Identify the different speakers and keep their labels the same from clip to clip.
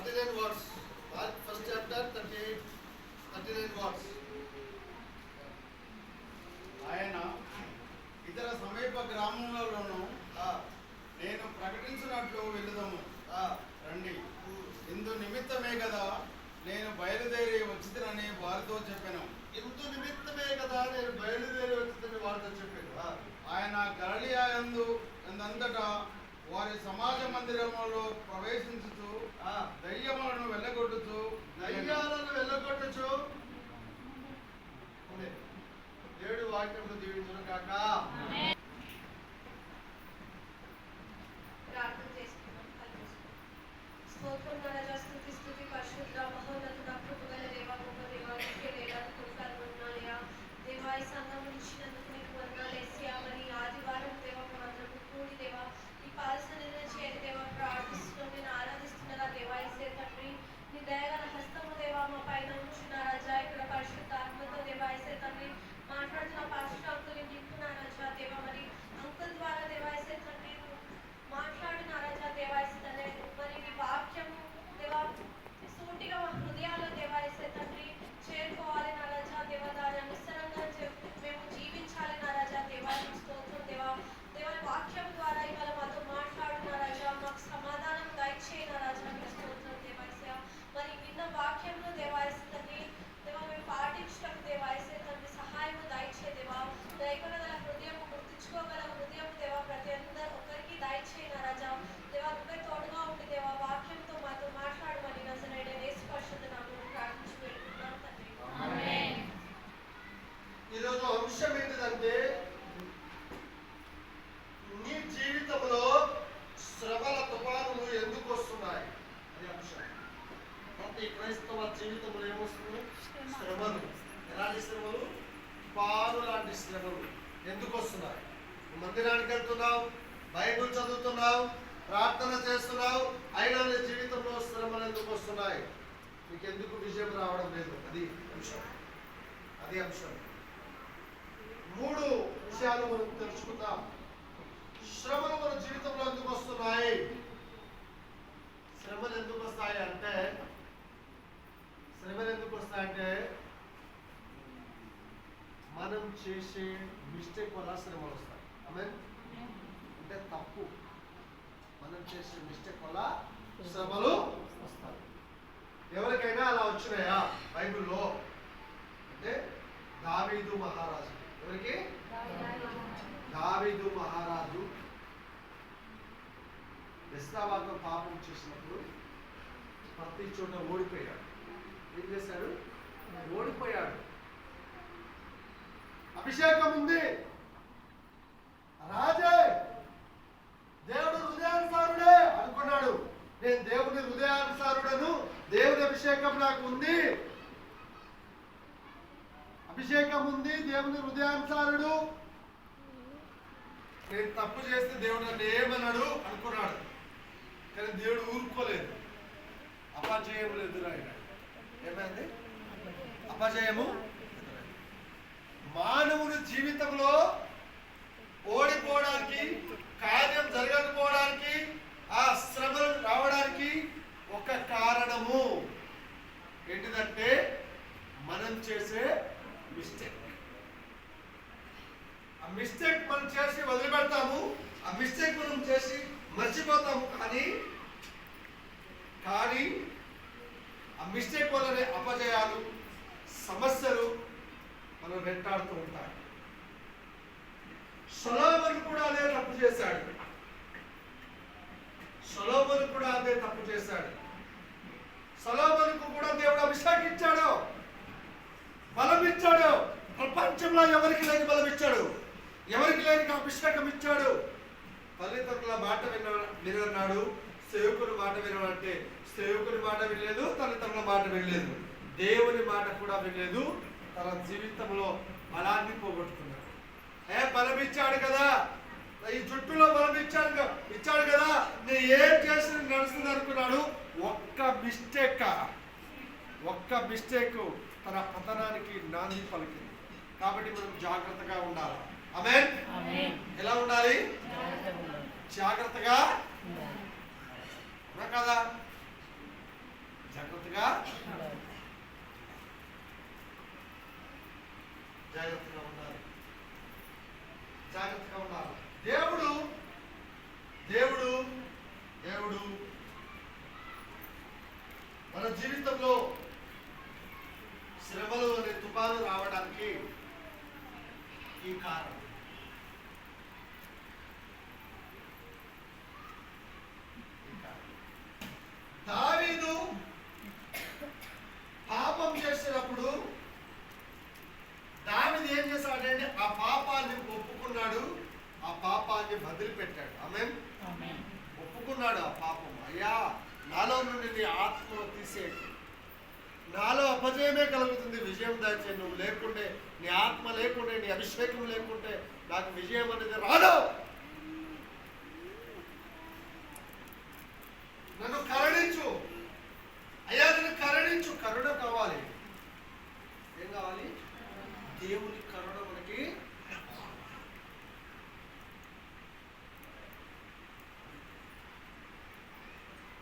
Speaker 1: 39 words. Mark first chapter 38, 39 words.
Speaker 2: ఆయన ఇతర సమీప గ్రామంలోనూ నేను ప్రకటించినట్లు వెళుదాము రండి. ఇందు నిమిత్తమే కదా నేను బయలుదేరి వచ్చినని వారితో చెప్పాను.
Speaker 1: ఇందు నిమిత్తమే కదా నేను బయలుదేరి వచ్చిందని వారితో చెప్పాను.
Speaker 2: ఆయన గలిలయ యందంతటా వారి సమాజ మందిరములో ప్రవేశించుచు దయ్యములను వెళ్ళగొట్టుచు
Speaker 1: దేవుడి వాక్యమును దీవించును గాక.
Speaker 3: ప్రార్థన చేసుకుందాం. స్తోత్రం రాజా, స్తుతి పరిశుద్ధ మహోన్నతుడ కృపగల దేవా, గొప్ప దేవా, నీకే వేలాది కృతజ్ఞతలు వందనాలయ్యా. దేవా, ఈ సంఘం ఇచ్చినందుకు నీకు వందనాలు యేసయ్యా. మరి ఆదివారం దేవా మేమందరం కూడి దేవా ఈ పాదసన్నిధిలో చేరి దేవా ప్రార్థిస్తున్నాం, నేను ఆరాధిస్తున్నారా దేవా. యేసే తండ్రి, నీ దయగల హస్తము దేవా మా పైన ఉంచిన రాజా. ఇక్కడ పరిశుద్ధ ఆత్మతో దేవా యేసే తండ్రి మాట్లాడుతున్న పాస్టర్ అంకుల్ నింపుతున్నా రాజా దేవా. మరి అంకుల్ ద్వారా దేవా యేసే తండ్రి మాట్లాడిన రాజా దేవా యేసే తండ్రి. మరి నీ వాక్యము దేవా సూటిగా మా హృదయాల్లో దేవా యేసే తండ్రి చేరుకోవాలి నా రాజా దేవా. దాని అనుసరంగా మేము జీవించాలి నా రాజా దేవా. స్తోత్రం దేవా. దేవా వాక్యం ద్వారా ఇవాళ మాతో మాట్లాడిన రాజా, మాకు సమాధానం దయచేయన రాజా. స్తోత్రం దేవా యేసయ్యా. మరి విన్న వాక్యంలో దేవా యేసే తండ్రి దేవా మేము పాటించడం దేవా యేసే తండ్రి సహాయం దయచే దేవా. దయగల హృదయం, గుర్తించుకోగల హృదయం దేవా ప్రతి ఒక్కరికి దయచేయన రాజా దేవా. నువ్వే తోడుగా ఉండి దేవా వాక్యంతో మాతో మాట్లాడమని నజరేయుడైన యేసు పరిశుద్ధ నామములో ప్రార్థించి వేడుకుంటున్నాం తండ్రి. ఆమేన్.
Speaker 1: ఈరోజు అంశం ఏంటిదంటే నీ జీవితంలో శ్రమల తుఫానులు ఎందుకు వస్తున్నాయి అనే అంశం. ప్రతి క్రైస్తవ జీవితంలో ఏమొస్తుంది? శ్రమలు. ఎలాంటి శ్రమలు? తుఫాను లాంటి శ్రమలు ఎందుకు వస్తున్నాయి? మందిరానికి వెళ్తున్నావు, బైబిల్ చదువుతున్నావు, ప్రార్థన చేస్తున్నావు, అయినా నీ జీవితంలో శ్రమలు ఎందుకు వస్తున్నాయి? నీకు ఎందుకు విజయం రావడం లేదు? అది అంశం. అది అంశం. 3 విషయాలు మనం తెలుసుకుందాం. శ్రమలు మన జీవితంలో ఎందుకు వస్తున్నాయి? శ్రమలు ఎందుకు వస్తాయంటే మనం చేసే మిస్టేక్ వల్ల శ్రమలు వస్తాయి. ఆమేన్. అంటే తప్పు, మనం చేసే మిస్టేక్ వల్ల శ్రమలు వస్తాయి. ఎవరికైనా అలా వచ్చినాయా బైబిల్లో? అంటే దావీదు మహారాజు. ఎవరికి? దావీదు మహారాజు బెత్షెబాతో పాపం చేసినప్పుడు ప్రతి చోట ఓడిపోయాడు. ఏం చేశాడు? ఓడిపోయాడు. అభిషేకం ఉంది, రాజే, దేవుడు హృదయానుసారుడే అనుకున్నాడు. నేను దేవుని హృదయానుసారుడను, దేవుని అభిషేకం నాకు ఉంది, అభిషేకం ఉంది, దేవుని హృదయానుసారుడు, నేను తప్పు చేస్తే దేవుడు నన్ను ఏమన్నాడు అనుకున్నాడు. కానీ దేవుడు ఊరుకోలేదు. అపజయములు ఎదురైనాడు. ఏమైంది? అపజయము. మానవుని జీవితంలో ఓడిపోవడానికి, కార్యం జరగకపోవడానికి, ఆ శ్రమలు రావడానికి ఒక కారణము ఏంటిదంటే మనం చేసే మిస్టేక్. ఆ మిస్టేక్ మనం చేసి వదిలిపెడతాము, ఆ మిస్టేక్ మనం చేసి మర్చిపోతాము. కానీ ఆ మిస్టేక్ వల్లనే అపజయాలు, సమస్యలు మనం వెంటాడుతూ ఉంటాయి. సొలొమోను కూడా అదే తప్పు చేశాడు. సొలొమోను సొలొమోనుకు కూడా దేవుడు అభిషేకం ఇచ్చాడు, బలం ఇచ్చాడు. ప్రపంచంలో ఎవరికి లేని బలం ఇచ్చాడు, ఎవరికి లేని అభిషేకం ఇచ్చాడు. తల్లిదండ్రుల మాట వినన్నాడు, సేవకుని మాట వినాలంటే సేవకుని మాట వినలేదు, తల్లిదండ్రుల మాట వినలేదు, దేవుని మాట కూడా వినలేదు. తన జీవితంలో బలాన్ని పోగొట్టుకున్నాడు. బలం ఇచ్చాడు కదా, ఈ జుట్టులో బలం ఇచ్చాడు కదా, నేను ఏం చేసి నడుస్తుంది అనుకున్నాడు. ఒక్క మిస్టేక్ తన పతనానికి నాంది పలికింది. కాబట్టి మనం జాగ్రత్తగా ఉండాలి. ఆమేన్. ఎలా ఉండాలి? జాగ్రత్తగా కదా. జాగ్రత్తగా ఉండాలి. జాగ్రత్తగా ఉండాలి. దేవుడు దేవుడు దేవుడు మన జీవితంలో శ్రమలు అనే తుఫాను రావడానికి ఈ కారణం. దావీదు పాపం చేసినప్పుడు దావీదు ఏం చేశాడంటే ఆ పాపాన్ని ఒప్పుకున్నాడు, ఆ పాపాన్ని వదిలిపెట్టాడు. ఆమేన్. ఒప్పుకున్నాడు ఆ పాపం. అయ్యా, నాలో నుండి నీ ఆత్మను తీసేయండి, నాలో అపజయమే కలుగుతుంది, విజయం దాచే నువ్వు లేకుంటే, నీ ఆత్మ లేకుంటే, నీ అభిషేకం లేకుంటే నాకు విజయం అనేది రాదు. నన్ను కరుణించు అయ్యా, నన్ను కరుణించు. కరుణ కావాలి. ఏం కావాలి? దేవుని కరుణ మనకి.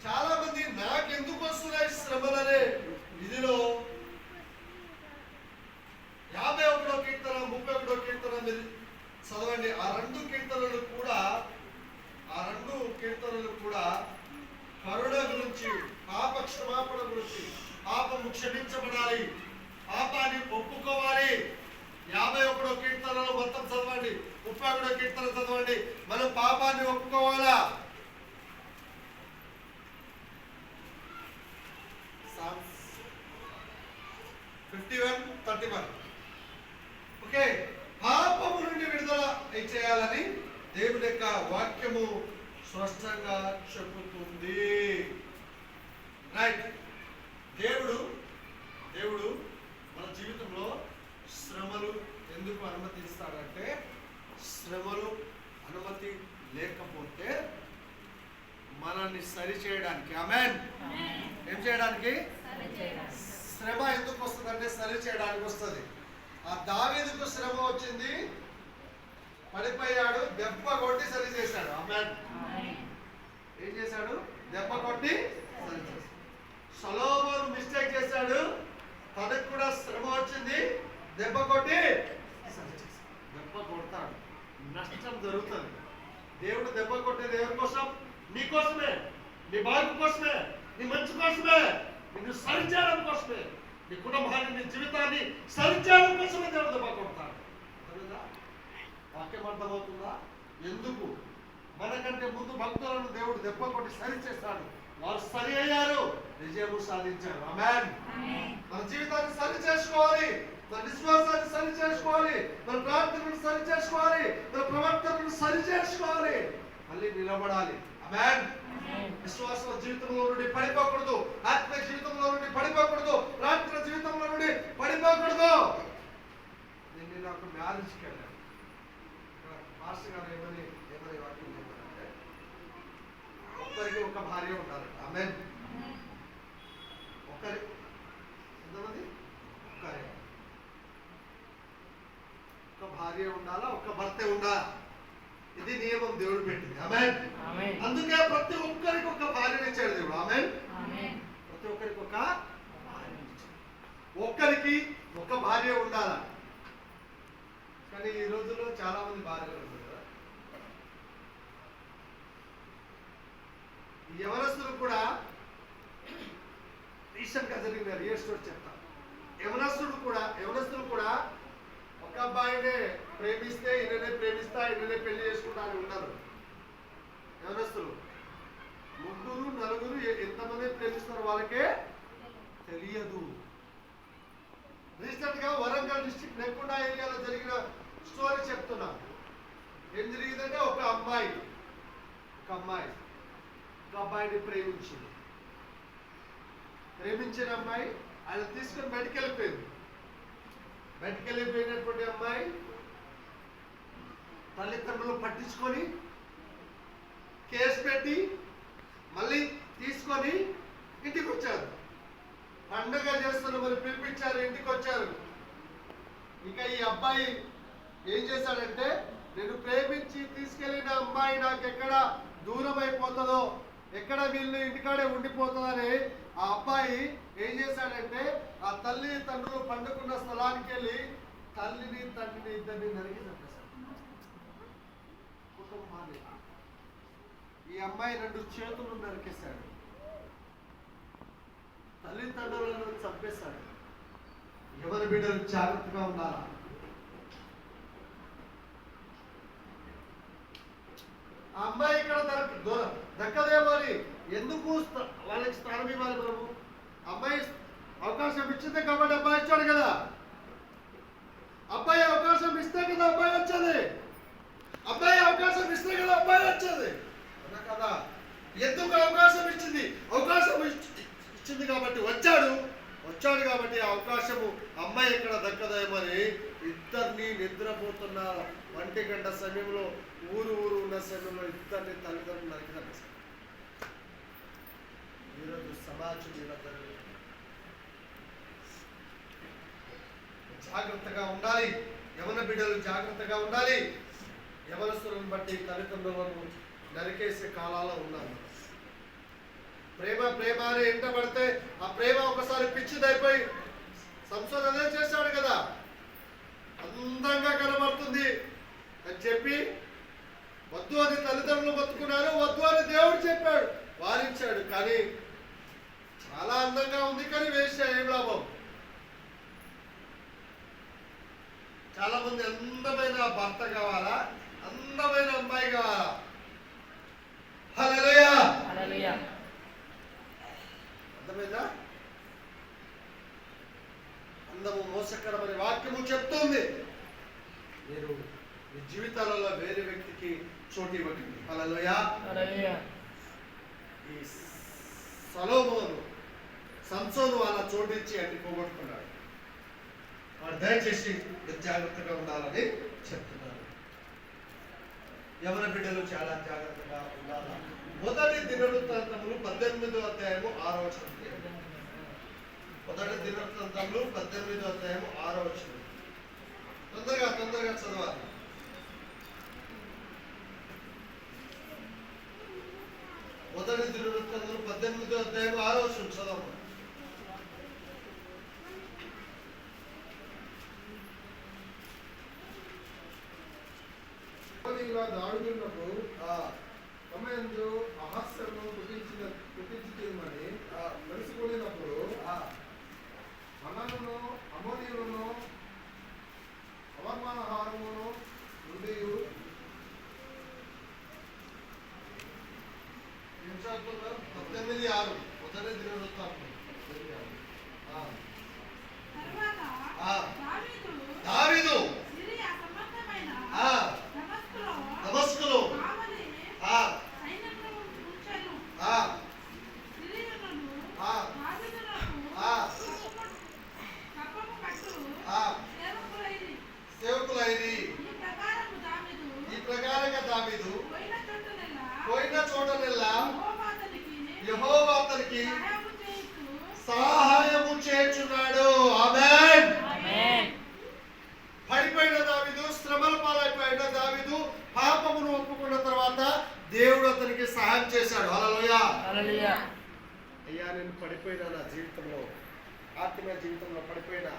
Speaker 1: చాలా మంది నాకెందుకు వస్తున్నాయి శ్రమలనే ఇదిలో 51వ కీర్తన 31వ కీర్తన మీరు చదవండి. ఆ రెండు కీర్తనలు కూడా కరుణ గురించి, పాప క్షమాపణ గురించి. పాపము క్షమించబడాలి, పాపాన్ని ఒప్పుకోవాలి. 51వ కీర్తనలో మొత్తం చదవండి, 31వ కీర్తన చదవండి. మనం పాపాన్ని ఒప్పుకోవాలా? Psalms 51:31. ఓకే, పాపము నుండి విడుదల చేయాలని దేవుని యొక్క వాక్యము స్పష్టంగా చెబుతుంది. రైట్. దేవుడు మన జీవితంలో శ్రమలు ఎందుకు అనుమతిస్తాడంటే, శ్రమలు అనుమతి లేకపోతే మనల్ని సరి చేయడానికి. ఆమేన్. ఏం చేయడానికి? శ్రమ ఎందుకు వస్తుందంటే సరి చేయడానికి వస్తుంది. ఆ దావీదుకు శ్రమ వచ్చింది, పడిపోయాడు, దెబ్బ కొట్టి సరి చేశాడు. ఆమేన్. ఏం చేశాడు? దెబ్బ కొట్టి సరి చేశాడు. సొలొమోను మిస్టేక్ చేశాడు, తనకు కూడా శ్రమ వచ్చింది, దెబ్బ కొట్టి సరి చేశాడు. దెబ్బ కొడతాడు, నష్టం జరుగుతుంది. దేవుడు దెబ్బ కొట్టేది ఎవరి కోసం? నీ కోసమే, నీ బాగు కోసమే, నీ మంచి కోసమే, నిన్ను సరిచేయడం కోసమే, నీ కుటుంబాన్ని, నీ జీవితాన్ని సరిచేయడం కోసమే దేవుడు దెబ్బ కొడతాడు. వాక్యం అర్థమవుతుందా? ఎందుకు? మనకంటే ముందు భక్తులను దేవుడు దెబ్బ కొట్టి సరి చేస్తాడు. వారు సరి అయ్యారు, విజయము సాధించారు. ఆమేన్. మన జీవితాన్ని సరి చేసుకోవాలి, మన విశ్వాసాన్ని సరి చేసుకోవాలి, మన ప్రార్థనను సరి చేసుకోవాలి, మన ప్రవర్తనను సరి చేసుకోవాలి, మళ్ళీ నిలబడాలి. ఆమేన్. విశ్వాస జీవితంలో నుండి పడిపోకూడదు, ఆత్మ జీవితంలో నుండి పడిపోకూడదు, ప్రార్థన జీవితంలో నుండి పడిపోకూడదు. నేను నాకు మ్యారేజ్కి వెళ్ళాను. మాస్టర్ గారు ఏమని వాక్యం చెప్పారంటే, ఒక్కరికి ఒక భార్య ఉండాలి. ఆమేన్. ఎంతమంది? ఒక భార్య ఉండాలా, ఒక భర్త ఉండాలా. ఇది నియమం దేవుడు పెట్టింది. ఆమేన్. అందుకే ప్రతి ఒక్కరికి ఒక భార్యని ఇచ్చాడు దేవుడు. ఆమేన్. ప్రతి ఒక్కరికి ఒక భార్య ఇచ్చాడు. ఒక్కరికి ఒక భార్య ఉండాలా. కానీ ఈ రోజుల్లో చాలా మంది భార్యలు ఉన్నారు కదా. యవనస్తులు కూడా రీసెంట్ గా జరిగిన రియల్ స్టోరీ చెప్తా. యవనస్తులు కూడా ఒక అబ్బాయినే ప్రేమిస్తే ఈయననే ప్రేమిస్తా, ఈయననే పెళ్లి చేసుకుంటా అని ఉన్నారు. యవనస్తులు 3, 4 ఎంతమంది ప్రేమిస్తారో వాళ్ళకే తెలియదు. రీసెంట్ గా వరంగల్ డిస్ట్రిక్ట్ నెక్కొండ ఏరియాలో జరిగిన స్టోరీ చెప్తున్నా. ఏం జరిగిందంటే, ఒక అబ్బాయిని ప్రేమించిన అమ్మాయి ఆయన తీసుకొని బయటికి వెళ్ళిపోయినటువంటి అమ్మాయి తల్లిదండ్రులు పట్టించుకొని కేసు పెట్టి మళ్ళీ తీసుకొని ఇంటికి వచ్చారు. పండగ చేస్తున్న మరి పిలిపించారు, ఇంటికి వచ్చారు. ఇక ఈ అబ్బాయి ఏం చేశాడంటే, నేను ప్రేమించి తీసుకెళ్లిన అమ్మాయి నాకు ఎక్కడ దూరం అయిపోతుందో, ఎక్కడ వీళ్ళు ఇంటికాడే ఉండిపోతుందని ఆ అబ్బాయి ఏం చేశాడంటే ఆ తల్లి తండ్రులు పండుకున్న స్థలానికి వెళ్ళి తల్లిని తండ్రిని ఇద్దరిని నరికి చంపేశాడు. కుటుంబాన్ని ఈ అమ్మాయి 2 చేతులు నరికేశాడు. తల్లిదండ్రులను చంపేశాడు. ఎవరి బిడ్డలు జాగ్రత్తగా ఉండాలా? ఆ అమ్మాయి ఇక్కడ దక్కదేమో అని ఎందుకు వాళ్ళకి స్థానం ఇవ్వాలి మనము? అమ్మాయి అవకాశం ఇచ్చింది కాబట్టి అబ్బాయి వచ్చాడు కదా. అబ్బాయి అవకాశం ఇస్తే కదా అబ్బాయి వచ్చేది. అబ్బాయి అవకాశం ఇస్తే కదా అబ్బాయి వచ్చేది కదా. ఎందుకు అవకాశం ఇచ్చింది? అవకాశం ఇచ్చింది కాబట్టి వచ్చాడు కాబట్టి ఆ అవకాశము అమ్మాయి ఇక్కడ దక్కదేమని ఇద్దరిని నిద్రపోతున్న 1 గంట సమయంలో ఊరు ఉన్న సమయంలో ఇద్దరిని తల్లిదండ్రులు నరికి చంపేశారు. ఈరోజు సమాజం ఇలా జరుగుతుంది. జాగ్రత్తగా ఉండాలి. యవన బిడ్డలు జాగ్రత్తగా ఉండాలి. యవనస్తులను బట్టి తల్లిదండ్రులను నరికేసే కాలాల్లో ఉన్నాము. ప్రేమ అని ఎంట పడితే ఆ ప్రేమ ఒకసారి పిచ్చిదైపోయి సంసోద్ అదే చేశాడు కదా, అందంగా కనబడుతుంది అని చెప్పి వద్దు అని తల్లిదండ్రులు బతుకున్నారు. వద్దు అని దేవుడు చెప్పాడు, వారించాడు. కానీ చాలా అందంగా ఉంది కానీ వేస్ట్ ఏం లాభం? చాలా మంది అందమైన భర్త కావాలా, అందమైన అమ్మాయి కావాలా? హల్లెలూయా. అర్థమైందా? అందము మోసకరమని వాక్యము చెప్తుంది. మీరు మీ జీవితాలలో వేరే వ్యక్తికి చోటు ఇవ్వకండి. హల్లెలూయా. ఈ సొలొమోను సంసోను అలా చోటిచ్చి అన్ని పోగొట్టుకున్నాడు. వాడు దయచేసి జాగ్రత్తగా ఉండాలని చెప్తున్నారు. యవన బిడ్డలు చాలా జాగ్రత్తగా ఉండాలి. మొదటి దినవృత్తాంతములు 18వ అధ్యాయము 6వ వచనం. మొదటి దినవృత్తాంతములు 18వ అధ్యాయము 6వ వచనం. తొందరగా చదవాలి. మొదటి దినవృత్తాంతములు 18వ అధ్యాయము 6వ వచనం చదవండి.
Speaker 2: దాడుతున్నప్పుడు సమయంలో అహస్యము పుట్టించుమని తెలుసుకునేటప్పుడు మనలను అమోనీయులను అవమానహారమును నుండి
Speaker 1: 18:6 మొదటి దినవృత్తాంతం. దావీదు దమస్కులో సేవకులైరి. ఈ ప్రకారంగా దావీదు పోయిన చోటనెల్లా యెహోవా అతనికి సహాయము చేయుచున్నాడు. ఆమేన్. పడిపోయిన దావీదు, శ్రమల పాలైపోయిన దావీదు పాపమును ఒప్పుకున్న తర్వాత దేవుడు అతనికి సహాయం చేశాడు. హల్లెలూయా. అయ్యా నేను పడిపోయినా, నా జీవితంలో ఆత్మీయ జీవితంలో పడిపోయినా,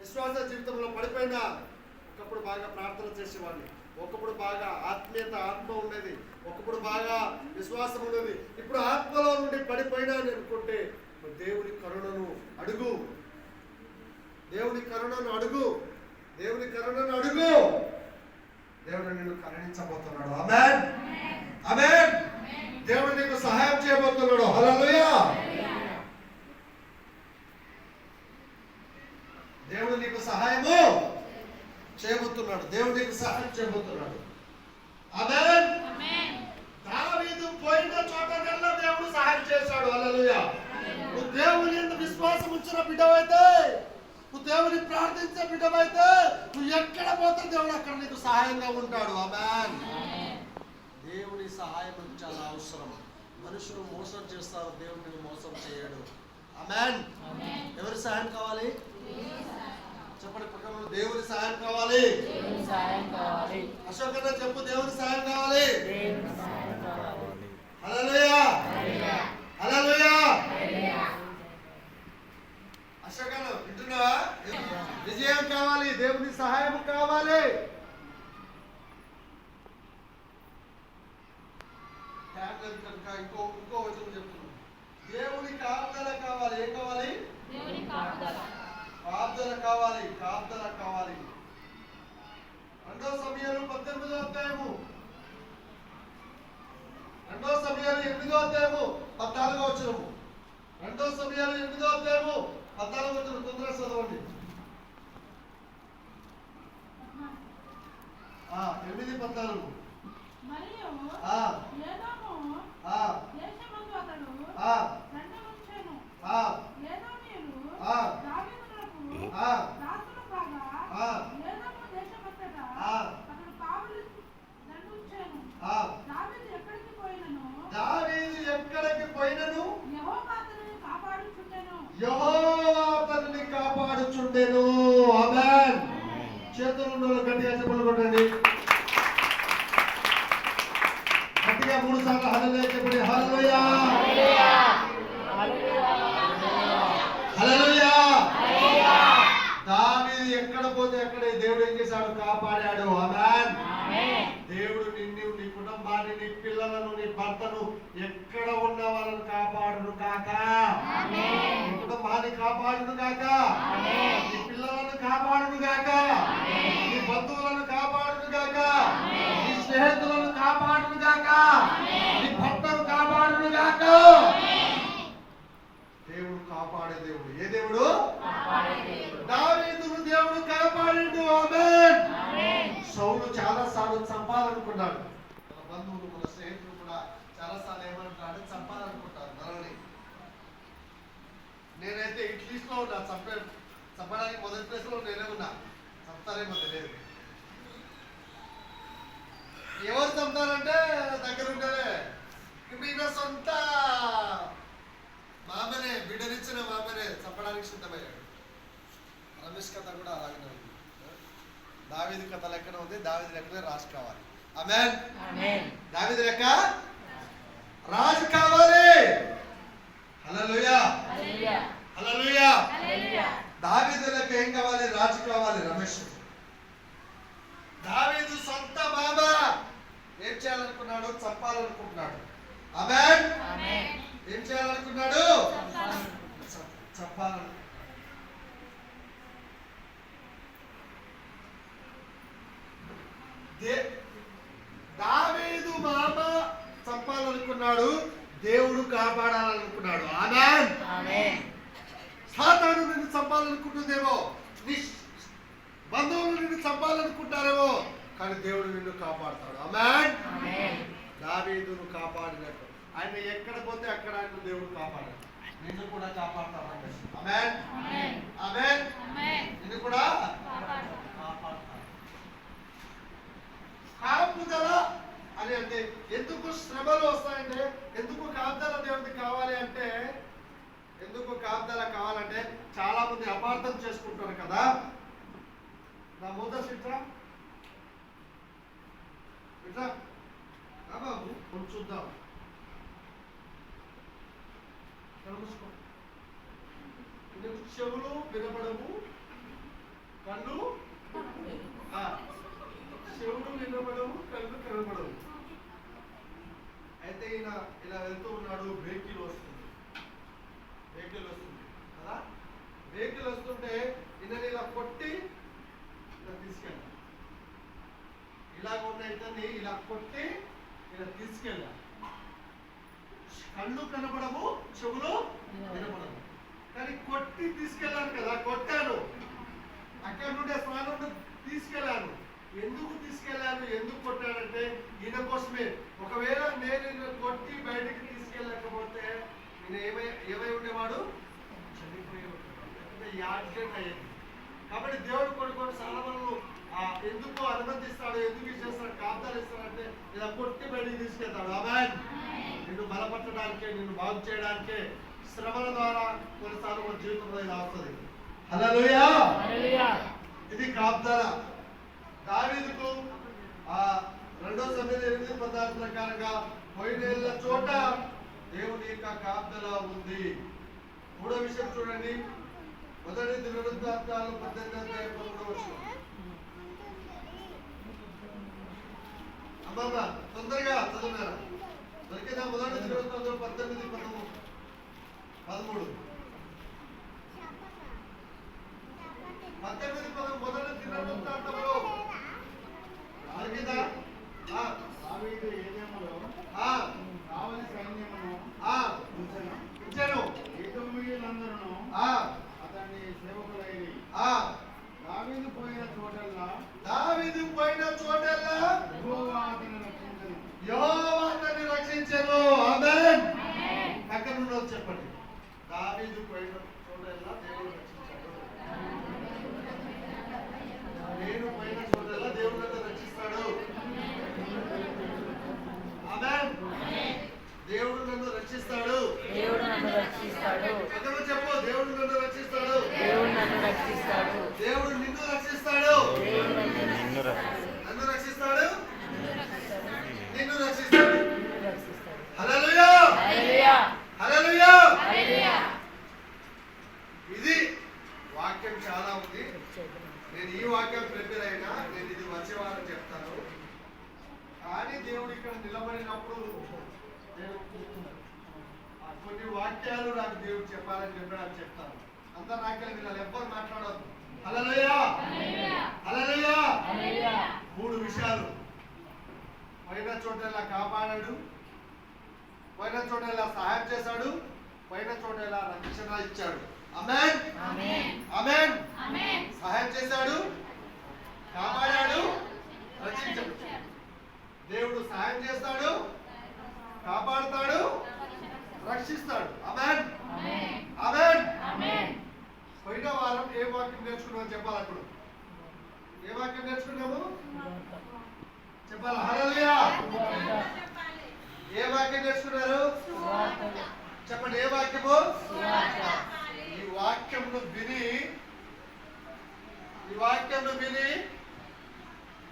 Speaker 1: విశ్వాస జీవితంలో పడిపోయినా. ఒకప్పుడు బాగా ప్రార్థన చేసేవాడిని, ఒకప్పుడు బాగా ఆత్మ ఉండేది, ఒకప్పుడు బాగా విశ్వాసం ఉండేది. ఇప్పుడు ఆత్మలో నుండి పడిపోయినా అని అనుకుంటే దేవుని కరుణను అడుగు. దేవుని కరుణను అడుగు. దేవుడు నిన్ను కరుణించబోతున్నాడు. ఆమేన్. ఆమేన్. దేవుడు నీకు సహాయం చేయబోతున్నాడు. హల్లెలూయా. దేవుడు నీకు సహాయము చేయబోతున్నాడు. దేవుడు నీకు సహాయం చేయబోతున్నాడు. ఆమేన్. దావీదు పోయిన చోటనెల్లా దేవుడు సహాయం చేశాడు. హల్లెలూయా. నువ్వు దేవుని యందు విశ్వాసం ఉంచిన బిడ్డవైతే, నువ్వు దేవుని ప్రార్థించే బిడ్డవైతే, నువ్వు ఎక్కడ పోతే దేవుడు అక్కడ నీకు సహాయంగా ఉంటాడు. ఆమేన్. దేవుని సహాయం చాలా అవసరం. మనుషులు మోసం చేస్తారు, దేవుడిని మోసం చేయడు. ఆమేన్. ఎవరి సహాయం కావాలి? చెప్పండి పక్కన దేవుని సహాయం కావాలి. అశోక్ అన్న చెప్పు, దేవుని సహాయం కావాలి. హల్లెలూయా హల్లెలూయా. అశోక్ అన్న వింటున్నావా? విజయం కావాలి, దేవుని సహాయం కావాలి. ఇంకో వచనం చెప్తున్నాను. దేవుని కాపుదల కావాలి. ఏం కావాలి? కాపుదల కావాలి. కాపుదల కావాలి. 2 సమూయేలు 18వ అధ్యాయము 2 సమూయేలు 8వ అధ్యాయము 14వ వచనము. 2 సమూయేలు 8వ అధ్యాయము 14వ వచనం తొందరగా చదవండి. 8:14. దావీదు ఎక్కడికి పోయినను యెహోవా అతనిని కాపాడుచుండెను. ఆమేన్. చేతులను గట్టిగా చప్పట్లు కొట్టండి. గట్టిగా 3 సార్లు హల్లెలూయా చెప్పండి. హల్లెలూయా హల్లెలూయా. దావీదు ఎక్కడ పోతే అక్కడే దేవుడు ఏం చేశాడు? కాపాడాడు. ఆమేన్. దేవుడు నిన్ను, నీ కుటుంబాన్ని, నీ పిల్లలను, నీ భర్తను, ఎక్కడ ఉన్న వాళ్ళని కాపాడును కాక. నీ కుటుంబాన్ని కాపాడును కాక. నీ పిల్లలను కాపాడును కాక. నీ బంధువులను కాపాడును కాక. నీ స్నేహితులను కాపాడును కాక. నీ భర్తను కాపాడును కాక. దేవుడు కాపాడే దేవుడు. ఏ దేవుడు? దావీదును దేవుడు కాపాడిండు. ఆమేన్. సౌలు చాలా సార్లు చంపాలనుకున్నాడు. మన బంధువులు, మన స్నేహితులు కూడా చాలా సార్లు ఏమంటాడు? చంపాలనుకుంటారు మనల్ని. నేనైతే ఇట్లీస్ట్ లో ఉన్నా. చంపడానికి మొదటి ప్లేస్ లో నేనే ఉన్నా. చంపుతారేమో తెలియదు. ఎవరు చంపుతారంటే దగ్గర ఉంటేనే ఈయన సొంత మామనే, బిడ్డనిచ్చిన మామనే చంపడానికి సిద్ధమయ్యాడు. రమేష్ కథ కూడా అలాగే ఉంది. దావీదు కథ లెక్కన ఉంది. దావీదు లెక్కనే రాజు కావాలి. ఆమేన్. దావీదు లెక్క రాజు కావాలి. హల్లెలూయా హల్లెలూయా. దావీదు లెక్క ఏం కావాలి? రాజు కావాలి. రమేష్ దావీదు సొంత మామ ఏం చేయాలనుకున్నాడు? చంపాలనుకుంటున్నాడు. ఆమేన్. ఏం చేయాలనుకున్నాడు? చంపాలను. దావీదు మామ చంపాలనుకున్నాడు, దేవుడు కాపాడాలనుకున్నాడు. ఆమేన్. సాతాను నిన్ను చంపాలనుకుంటుందేమో, నీ బంధువులు నిన్ను చంపాలనుకుంటారేమో, కానీ దేవుడు నిన్ను కాపాడుతాడు. ఆమేన్. దావీదును కాపాడినట్టు ఆయన ఎక్కడ పోతే అక్కడ ఆయన దేవుడు కాపాడాడు. నిన్ను కూడా కాపాడతాడు. ఆమేన్ ఆమేన్. నిన్ను కూడా కాపాడతాడు. కాపుదల అని అంటే ఎందుకు శ్రమలు వస్తాయంటే, ఎందుకు కాపుదల దేవుడికి కావాలి అంటే, ఎందుకు కాపుదల కావాలంటే చాలా మంది అపార్థం చేసుకుంటారు కదా. నా మొదటి ఇట్లా ఇట్లా బాబు కొంచెం చూద్దాం. చెవులు వినపడము, కళ్ళు చెవులు వినపడము, కళ్ళు కనపడవు. అయితే ఈయన ఇలా వెళ్తూ ఉన్నాడు. వెహికల్ వస్తుంది కదా. వెహికల్ వస్తుంటే ఈయన ఇలా కొట్టి ఇలా తీసుకెళ్ళాలి. ఇలాగ ఉన్న ఇతన్ని ఇలా కొట్టి ఇలా తీసుకెళ్ళాలి. కళ్ళు కనపడము, చెవులు వినపడము, కానీ కొట్టి తీసుకెళ్ళాను కదా. కొట్టాను, అక్కడ నుండి స్నానం తీసుకెళ్ళాను. ఎందుకు తీసుకెళ్ళాను, ఎందుకు కొట్టానంటే ఈయన కోసమే. ఒకవేళ నేను కొట్టి బయటికి తీసుకెళ్ళకపోతే ఈయన ఏమై ఉండేవాడు? చనిపోయేవాడు, యాక్సిడెంట్ అయ్యేది. కాబట్టి దేవుడు కొన్ని సాధనలు ఎందుకు అనుమతిస్తాడు, ఎందుకు ఇచ్చేస్తాడు, కాపుదలు ఇస్తాడంటే ఇలా కొట్టి బయటికి తీసుకెళ్తాడు. ఆమేన్. నిన్ను బలపరచడానికే, నిన్ను బాగు చేయడానికే శ్రమల ద్వారా కొన్నిసార్లు మన జీవితంలో ఇలా వస్తుంది. హల్లెలూయా. ఇది కాపుదల. దావీదుకు ఆ 2 సమూయేలు 8:16 ప్రకారంగా పోయిన చోట దేవుని యొక్క కాపుదల ఉంది. మూడో విషయం చూడండి, మొదటి దినవృత్తాంతాలు 18:13. అమ్మమ్మ తొందరగా చదువున్నారా? దొరికిందా? మొదటి దినవృత్తాంతాలు 18:13. మొదటి దినవృత్తాంతంలో దొరికిందా?
Speaker 2: దావీదు ఏదెములో కావలి సైన్యమును
Speaker 1: ఇచ్చాను.
Speaker 2: ఎదోమీయులందరూ అతన్ని సేవకులైరి. దావీదు పోయిన చోటల్లా యెహోవా అతన్ని రక్షించెను.
Speaker 1: యెహోవా అతన్ని రక్షించెను. ఆమేన్. పక్కన ఉన్నది చెప్పండి. దావీదు పోయిన చోటల్లా దేవుడు రక్షించాడు. నేను పోయిన చోటల్లా దేవుడు నన్ను రక్షిస్తాడు. ఆమేన్. దేవుడు నన్ను రక్షిస్తాడు. పక్కన చెప్పు, దేవుడు నన్ను రక్షిస్తాడు. దేవుడు నిన్ను రక్షిస్తాడు. నన్ను రక్షిస్తాడు. నిన్ను రక్షిస్తాడు. హల్లెలూయా, హల్లెలూయా. ఇది వాక్యం చాలా ఉంది. నేను ఈ వాక్యం ప్రిపేర్ అయినా, నేను ఇది వచ్చే వారం చెప్తాను. కానీ దేవుడు ఇక్కడ నిలబడినప్పుడు నేను కొన్ని వాక్యాలు నాకు దేవుడు చెప్పాలని చెప్పడానికి చెప్తాను. అంతా నాకే వీళ్ళు ఎవ్వరు మాట్లాడవద్దు. హల్లెలూయా, హల్లెలూయా. 3 విషయాలు. పోయిన చోటలా కాపాడాడు, పోయిన చోటలా సహాయం చేశాడు, పోయిన చోటలా రక్షణ ఇచ్చాడు. ఆమేన్, ఆమేన్. సహాయం చేశాడు, కాపాడాడు, రక్షించాడు. దేవుడు సహాయం చేస్తాడు, కాపాడుతాడు, రక్షిస్తాడు. ఆమేన్, ఆమేన్. పోయిన వారం ఏ వాక్యం నేర్చుకున్నామని చెప్పాలి. అప్పుడు ఏ వాక్యం నేర్చుకున్నాము చెప్పాలి. హల్లెలూయా. ఏ వాక్యం నేర్చుకున్నారు చెప్పండి. ఏ వాక్యము? ఈ వాక్యంను విని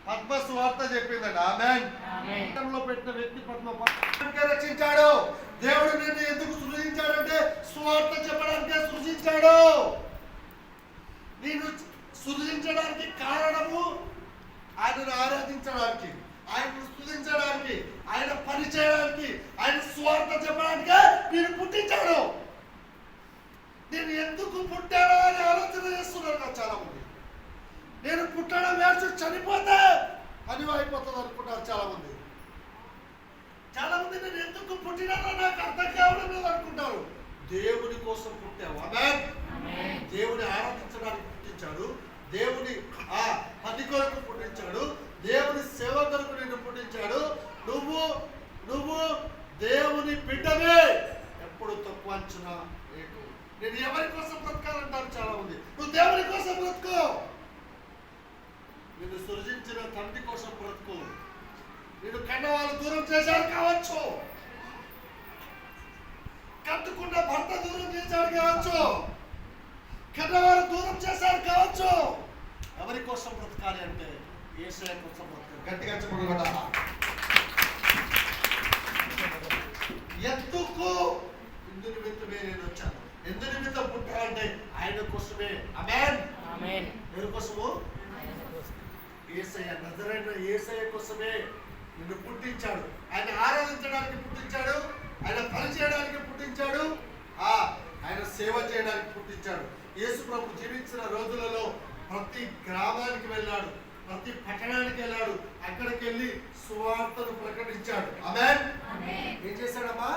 Speaker 1: పద్మ సువార్త చెప్పిందండి. ఆమేన్. పెట్టిన వ్యక్తి పద్మ రక్షించాడు. దేవుడు నిన్ను ఎందుకు సృజించాడంటే సువార్త చెప్పడానికే సృజించాడు. నేను సృజించడానికి కారణము ఆయనను ఆరాధించడానికి, ఆయనను స్తుతించడానికి, ఆయన పని చేయడానికి, ఆయన సువార్త చెప్పడానికే నేను పుట్టించాడు. నేను ఎందుకు పుట్టాడో అని ఆలోచన చేస్తున్నారు కదా చాలా మంది. నేను పుట్టడం వేసి చనిపోతే అని అయిపోతుంది అనుకుంటారు చాలా మంది. చాలా మంది నేను ఎందుకు పుట్టినానో నాకు అర్థం కావడం లేదు అనుకుంటారు. దేవుని కోసం పుట్టావు. ఆమేన్. దేవుని ఆరాధించడానికి పుట్టించాడు. దేవుని పని కొరకు పుట్టించాడు. దేవుని సేవ కొరకు నిన్ను పుట్టించాడు. నువ్వు దేవుని బిడ్డవే. ఎప్పుడు తక్కువ అంచనా లేదు. నేను ఎవరి కోసం బ్రతకాలంటారు చాలా మంది. నువ్వు దేవుని కోసం బ్రతుకో. నిన్ను సృజించిన తండ్రి కోసం బ్రతుకు. నిన్ను కన్న వాళ్ళు దూరం చేశారు కావచ్చు, కట్టుకున్న భర్త దూరం చేశాడు కావచ్చు, కన్నవారు దూరం చేశారు కావచ్చు. ఎవరి కోసం బ్రతకాలి అంటే యేసయ్య కోసం బ్రతకాలి. గట్టిగా చెప్పగలరా? ఎందుకు? ఇందు నిమిత్తమే నేను వచ్చాను. ఎందు నిమిత్తం పుట్టాలంటే ఆయన కోసమే. ఆమేన్. ఎవరి కోసము? యేసయ్య, నజరేయుడైన యేసయ్య కోసమే నిన్ను పుట్టించాడు. ఆయన ఆరాధించడానికి పుట్టించాడు, ఆయన పని చేయడానికి పుట్టించాడు, ఆయన సేవ చేయడానికి పుట్టించాడు. యేసు ప్రభు జీవించిన రోజులలో ప్రతి గ్రామానికి వెళ్ళాడు, ప్రతి పట్టణానికి వెళ్ళాడు. అక్కడికి వెళ్ళి సువార్తను ప్రకటించాడు. ఆమేన్. ఏం చేశాడమ్మా?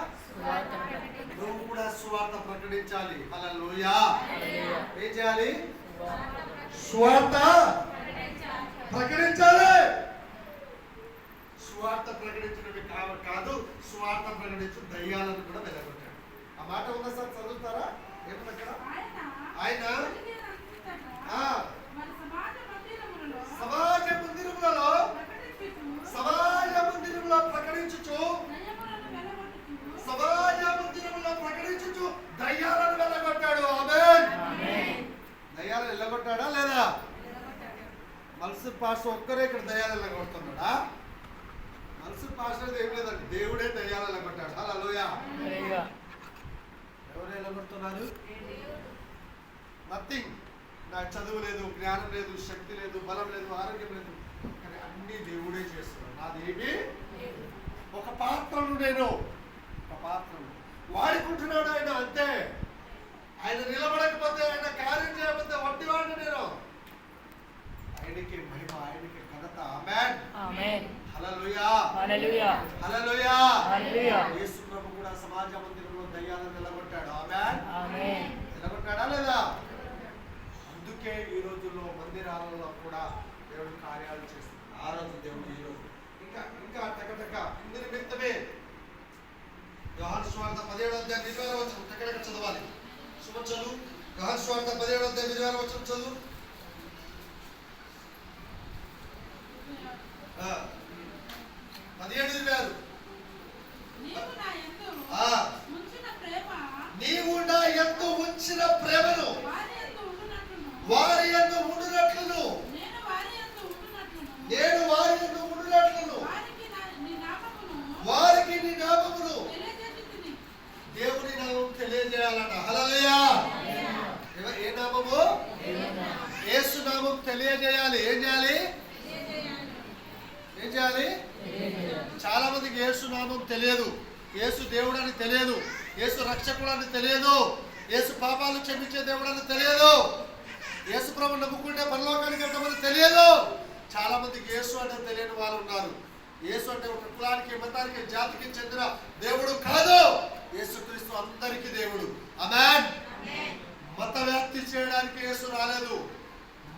Speaker 1: నువ్వు కూడా సువార్త ప్రకటించాలి. హల్లెలూయా. ఏం చేయాలి? సువార్త ప్రకటించాలి. సువార్త ప్రకటించడమే కాదు, సువార్త ప్రకటించు దయ్యాలను కూడా వెలగొట్టాడు. ఆ మాట ఉందా సార్? చదువుతారా? ఏమన్నా అక్కడ? ఆయన సమాజ మందిరములో ప్రకటించుచు దయ్యాలను వెళ్ళగొట్టాడు. ఆమేన్. దయ్యాలను వెళ్ళగొట్టాడా లేదా? పాస్టర్ ఒక్కరే ఇక్కడ దయ్యాలలో కొడుతున్నాడా? మనసు పాస్టర్ ఏం లేదండి, దేవుడే దయ్యాలలో కొట్టాడు. హల్లెలూయా. ఎవరు ఎలా కొడుతున్నారు? నథింగ్. నాకు చదువు లేదు, జ్ఞానం లేదు, శక్తి లేదు, బలం లేదు, ఆరోగ్యం లేదు, కానీ అన్ని దేవుడే చేస్తున్నాడు. నాదేమి ఒక పాత్రను, నేను ఒక పాత్రను వాడుకుంటున్నాడు ఆయన, అంతే. ఆయన నిలబడకపోతే, ఆయన కార్యం చేయకపోతే వట్టివాడిని నేను. ఆయనకి మహిమ, ఆయనకి ఘనత. ఆమేన్.
Speaker 4: ఆమేన్.
Speaker 1: హల్లెలూయా.
Speaker 4: హల్లెలూయా.
Speaker 1: హల్లెలూయా.
Speaker 4: హల్లెలూయా.
Speaker 1: యేసు ప్రభు కూడా సమాజ మందిరంలో దయ్యాలను నిలబెట్టాడు. ఆమేన్.
Speaker 4: ఆమేన్.
Speaker 1: నిలబెట్టాడా లేదా? అందుకే ఈ రోజుల్లో మందిరాలలో కూడా దేవుడు కార్యాలు చేస్తున్నాడు. ఆ రోజు దేవుడు ఈ రోజు ఇంకా ఇంకా టకటక ఇందు నిమిత్తమే యోహాను సువార్త 17వ అధ్యాయం 20వ వచనం టకటక చదవాలి. శుభ చదువు. యోహాను సువార్త 17వ అధ్యాయం 20వ వచనం చదువు. 17:20. నీవు నా యందు ఉంచిన ప్రేమను వారి యందు ఉండునట్లును నేను వారి యందు ఉండునట్లును వారికి నీ నామమును దేవుని నామం తెలియజేయాలట. హల్లెలూయా. ఏ నామము? యేసు నామం తెలియజేయాలి. ఏం చేయాలి? ఏం చేయాలి? చాలా మందికి యేసు నామం తెలియదు, యేసు దేవుడు అని తెలియదు, యేసు రక్షకుడు అని తెలియదు, యేసు పాపాలు క్షమించే దేవుడు అని తెలియదు, యేసు ప్రభువు నమ్ముకుంటే పరలోకానికి వెళ్తామని తెలియదు. చాలా మందికి యేసు అంటే తెలియని వాళ్ళు ఉన్నారు. యేసు అంటే ఒక కులానికి, మతానికి, జాతికి చెందిన దేవుడు కాదు. యేసుక్రీస్తు అందరికీ దేవుడు. ఆమేన్. మత వ్యాప్తి చేయడానికి యేసు రాలేదు,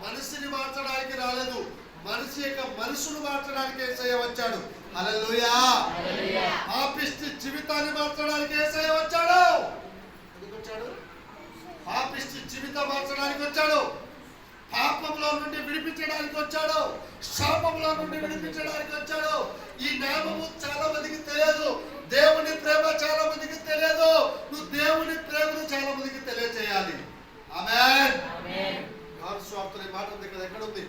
Speaker 1: మనిషిని మార్చడానికి రాలేదు, మనిషి యొక్క మనసును మార్చడానికి యేసయ్య వచ్చాడు. హల్లెలూయా. పాపిష్టి జీవితాన్ని మార్చడానికి యేసయ్య వచ్చాడు. ఎందుకు వచ్చాడు? పాపిష్టి జీవితం మార్చడానికి వచ్చాడు. పాపంలో నుండి విడిపించడానికి వచ్చాడు. శాపంలో నుండి విడిపించడానికి వచ్చాడు. ఈ నామము చాలా మందికి తెలియదు. దేవుని ప్రేమ చాలా మందికి తెలియదు. నువ్వు దేవుని ప్రేమను చాలా మందికి తెలియజేయాలి. ఆమేన్. యోహాను సువార్తలో ఈ మాట ఉంది కదా, ఎక్కడ ఉంది?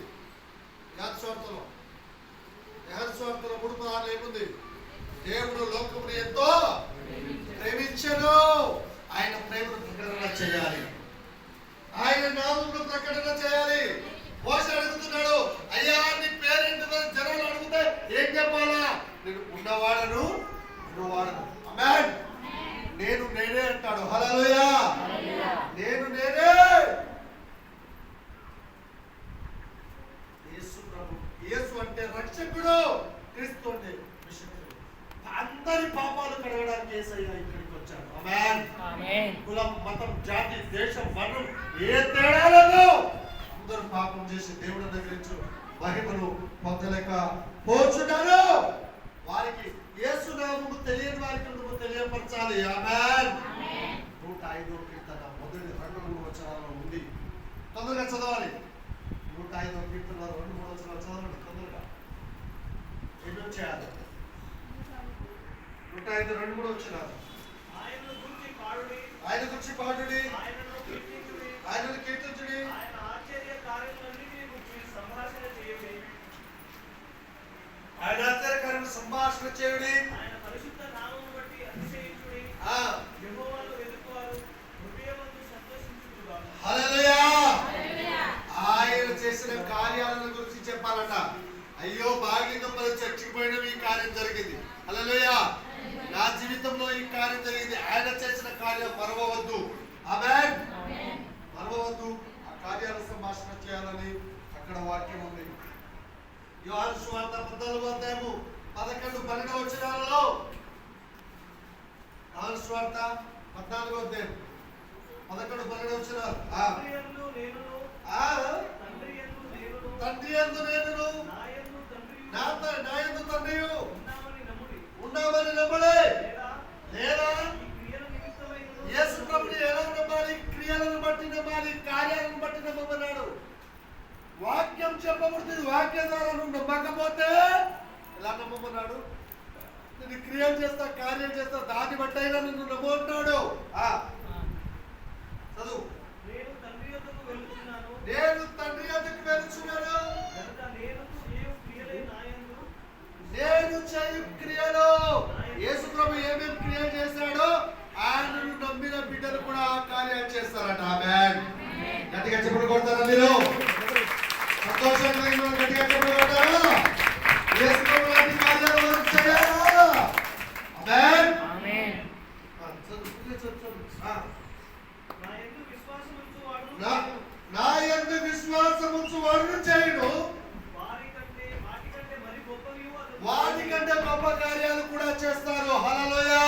Speaker 1: యోహాను సువార్తలో 3:16 ఏముంది? దేవుడు లోకమును ఎంతో ప్రేమించెను, ఆయన ప్రేమను ప్రకటన చేయాలి, ఆయన నామమును ప్రకటన చేయాలి. మోషే అడుగుతున్నాడు, అయ్యా నీ పేరేంటిదని జనాలు అడిగితే ఏం చెప్పాలా? నేను ఉన్నవాడను. ఆమేన్. నేను నేనే అంటాడు. హల్లెలూయా. నేను నేనే. యేసు ప్రభు. యేసు అంటే రక్షకుడు, క్రీస్తు అంటే విషకుడు. అందరి పాపాలు కడగడానికి యేసయ్య ఇక్కడికి వచ్చాడు. ఆమేన్.
Speaker 4: ఆమేన్.
Speaker 1: కులం, మతం, జాతి, దేశం, వర్ణం ఏ తేడా లేదు. అందరూ పాపం చేసి దేవుడి దగ్గర నుంచి మహిమను పొందలేక పోచున్నారు. వారికి యేసు నామము తెలియని వారికి నువ్వు తెలియపరచాలి. ఆమేన్. 105వ కీర్తన మొదటి 2-3 వచనాలలో ఉంది. తొందరగా చదవాలి. 105వ కీర్తన 2-3 వచనాలు చదవండి తొందరగా. ఏం చేయాలి? 105 2-3 వచనాలు. ఆయనను గురించి పాడుడి, ఆయనను కీర్తించుడి, ఆయన ఆశ్చర్య కార్యములన్నిటిని గురించి సంభాషణ చేయుడి, ఆయన పరిశుద్ధ నామమును బట్టి అతిశయించుడి, యెహోవాను వెదుకువారు హృదయమందు సంతోషించుదురుగాక. హల్లెలూయా. ఆయన చేసిన కార్యాలను గురించి చెప్పాలట. అయ్యో బాగినప్పుడు చర్చికి పోయిన ఈ కార్యం జరిగింది. హల్లెలూయా. నా జీవితంలో ఈ కార్యం జరిగింది. ఆయన చేసిన కార్యం మరవవద్దు. ఆమేన్. మరవవద్దు. ఆ కార్యాల సంభాషణ చేయాలని అక్కడ వాక్యం ఉంది. యోహాను సువార్త 14వ అధ్యాయము 11-12 వచనాలలో, యోహాను సువార్త 14వ అధ్యాయం 11-12 వచనాలు. తండ్రి యందు నేనును నా యందు తండ్రియు ఉన్నామని నమ్మలే. లేదా యేసు ప్రభుని ఎలా నమ్మాలి? క్రియలను బట్టి నమ్మాలి, కార్యాలను బట్టి నమ్మమన్నాడు. వాక్యం చెప్పబడుతుంది, వాక్యం ద్వారా నువ్వు నమ్మకపోతే ఎలా నమ్మమన్నాడు? నేను క్రియలు చేస్తా, కార్యం చేస్తా, దాన్ని బట్టి అయినా నిన్ను నమ్మంటున్నాడు. చదువు. నేను తండ్రి యొద్దకు వెళ్తున్నాను, కనుక నేను క్రియ చేశాడో ఆయనను నమ్మిన బిడ్డలు కూడా ఆ కార్యాలు చేస్తారట. ఆమేన్. గట్టిగా చెప్పులు కొడతారా మీరు? సంతోషంగా గట్టిగా చెప్పులు కొడతారా? యేసు ప్రభు లాంటి కార్యాలు మనం చేయాలా? ఆమేన్. ఆమేన్. నా యందు విశ్వాసముంచు వాడును చేయడు వాటికంటే గొప్ప కార్యాలు కూడా చేస్తారు. హల్లెలూయా.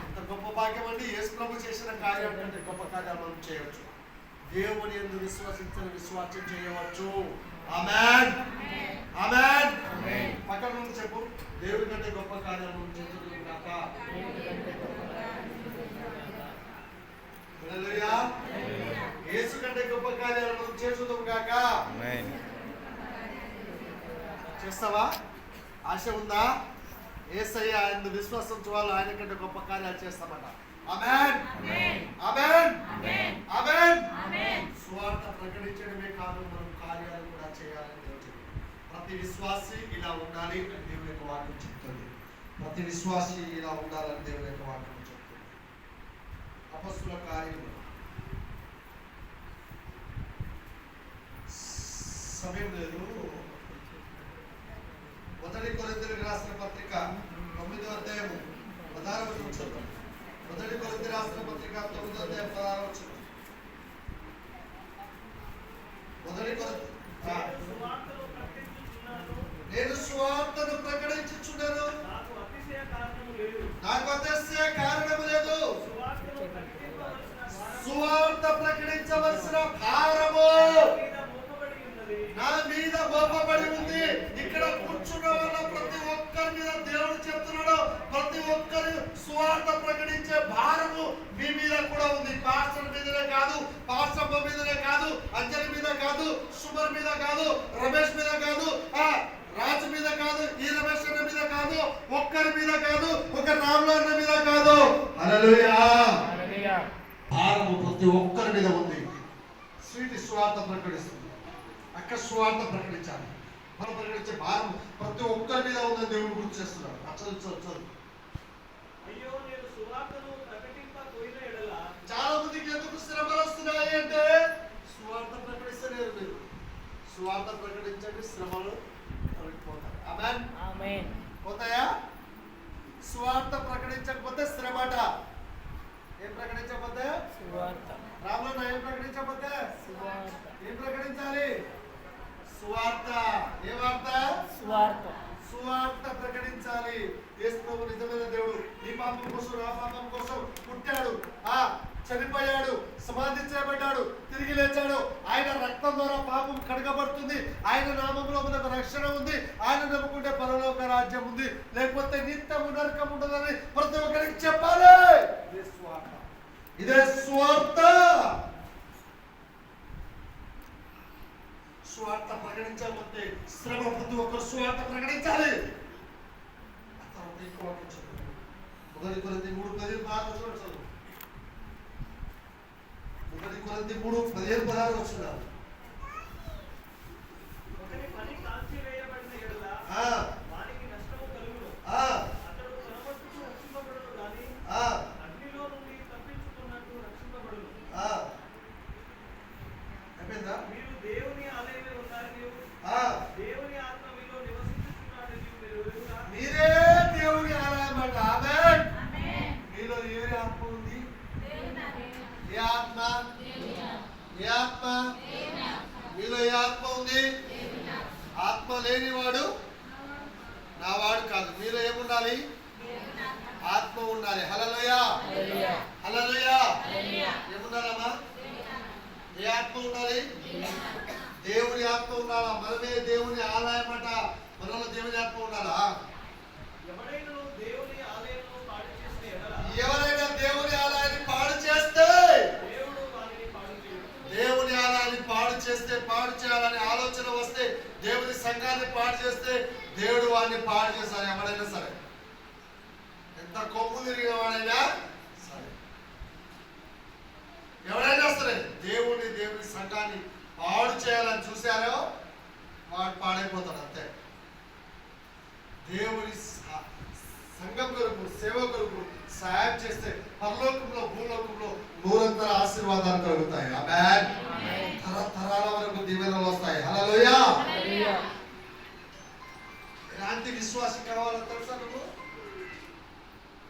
Speaker 1: ఎంత గొప్ప భాగ్యం అండి. యేసు ప్రభు చేసిన కార్యాల కంటే గొప్ప కార్యాలు మనం చేయవచ్చు. దేవుని యందు విశ్వాసం చేయవచ్చు. ఆమేన్. ఆమేన్. పక్కన నుండి చెప్పు, దేవుని కంటే గొప్ప కార్యాలు మనం చేద్దాం గాక. హల్లెలూయా. యేసు కంటే గొప్ప కార్యాలు మనం చేద్దాం గాక. ఆమేన్. చేస్తావా? ఆశ ఉందా? యేసయ్య ఆయన విశ్వాసం చూడాలి, ఆయన కంటే గొప్ప కార్యాలు చేస్తామట. ఆమేన్. ఆమేన్. ఆమేన్. సువార్త ప్రకటించడమే కాదు, మనం కార్యాలు కూడా చేయాలని దేవుడు. ప్రతి విశ్వాసి ఇలా ఉండాలి అని దేవుని యొక్క వాక్యం చెప్తుంది. ప్రతి విశ్వాసి ఇలా ఉండాలని దేవుని యొక్క వాక్యం చెప్తుంది. అపొస్తలుల కార్యములు సమయం లేదు. మొదటి కొరింథీయులకు రాసిన పత్రిక 9వ అధ్యాయము 16వ వచనం. మొదటి కొరింథీయులకు రాసిన పత్రిక 9వ అధ్యాయం 16వ వచనం. నేను సువార్తను ప్రకటించుచున్నాను, నాకు అతిశయ కారణము లేదు. సువార్త ప్రకటించవలసిన భారము నా మీద మోపబడి ఉంది. ఇక్కడ కూర్చున్న వాళ్ళ ప్రతి ఒక్కరి మీద దేవుడు చెప్తున్నాడు, ప్రతి ఒక్కరి సువార్త ప్రకటించే భారము మీ మీద కూడా ఉంది. పాస్టర్ మీదనే కాదు, పాస్టమ్మ మీదనే కాదు, అంజలి మీద కాదు, సుమర్ మీద కాదు, రమేష్ మీద కాదు, రాజు మీద కాదు, ఈ రమేష్ అన్న మీద కాదు, ఒక్కరి మీద కాదు, ఒక రాముల అన్న మీద కాదు. హల్లెలూయా. భారము ప్రతి ఒక్కరి మీద ఉంది. స్వీటి సువార్త ప్రకటిస్తుంది. అక్క సువార్త ప్రకటించాలి. మనం ప్రకటించే భారం ప్రతి ఒక్కరి మీద ఉందని దేవుడు గుర్తు చేస్తున్నాడు. చాలా మందికి ఎందుకు శ్రమలు వస్తున్నాయి అంటే సువార్త ప్రకటిస్తలేరు. మీరు సువార్త ప్రకటించండి, శ్రమలు పోతాయి. ఆమేన్. పోతాయా? సువార్త ప్రకటించకపోతే శ్రమట. ఏం ప్రకటించకపోతే? రాములన్న ఏం ప్రకటించకపోతే? ఏం ప్రకటించాలి? సువార్త. ఏ వార్త? సువార్త ప్రకటించాలి. యేసు ప్రభు నిజమైన దేవుడు. నీ పాపం కోసం, నా పాపం కోసం పుట్టాడు, చనిపోయాడు, సమాధి చేయబడ్డాడు, తిరిగి లేచాడు. ఆయన రక్తం ద్వారా పాపం కడగబడుతుంది. ఆయన నామములో మనకు రక్షణ ఉంది. ఆయన నమ్ముకుంటే పరలోక రాజ్యం ఉంది, లేకపోతే నిత్యము నరకం ఉండదని ప్రతి ఒక్కరికి చెప్పాలి. ఇదే స్వార్థ. ఇదే స్వార్థ. స్వార్థ ప్రకటించకపోతే శ్రమ. ప్రతి ఒక్కరు స్వార్థ ప్రకటించాలి. మొదటి కొరింథీ 3:15 చదువు. మొదటి కొరింథీ 3:15 వచ్చినారు. మీరే దేవుని ఆలయం అంట. ఆమేన్. మీలో ఏ ఆత్మ ఉంది? ఏ ఆత్మ? ఏ ఆత్మ? మీలో ఏ ఆత్మ ఉంది? ఆత్మ లేనివాడు నా వాడు కాదు. మీలో ఏముండాలి? ఆత్మ ఉండాలి. హల్లెలూయా. హల్లెలూయా. ఏముండాలమ్మా? ఏ ఆత్మ ఉండాలి? దేవుని ఆత్మ ఉండాలా? మనమే దేవుని ఆలయం అట. మనలో దేవుని ఆత్మ ఉండాలా? ఎవరైనా దేవుని ఆలయాన్ని పాడు చేస్తే, దేవుని ఆలయాన్ని పాడు చేస్తే, పాడు చేయాలని ఆలోచన వస్తే, దేవుని సంఘాన్ని పాడు చేస్తే దేవుడు వాడిని పాడు చేశారు. ఎవరైనా సరే, ఎంత కొమ్ము తిరిగిన వాడైనా సరే, ఎవరైనా సరే దేవుని సంఘాన్ని పాడు చేయాలని చూశారో వాడు పాడైపోతాడు. అంతే. దేవుడు సహాయం చేస్తే పరలోకంలో భూలోకంలో నూరంతర ఆశీర్వాదాలు కలుగుతాయి. ఆమేన్. తరతరాల వరకు దీవెనలు వస్తాయి. హల్లెలూయా. ఎలాంటి విశ్వాసం కావాలో తెలుసా నువ్వు?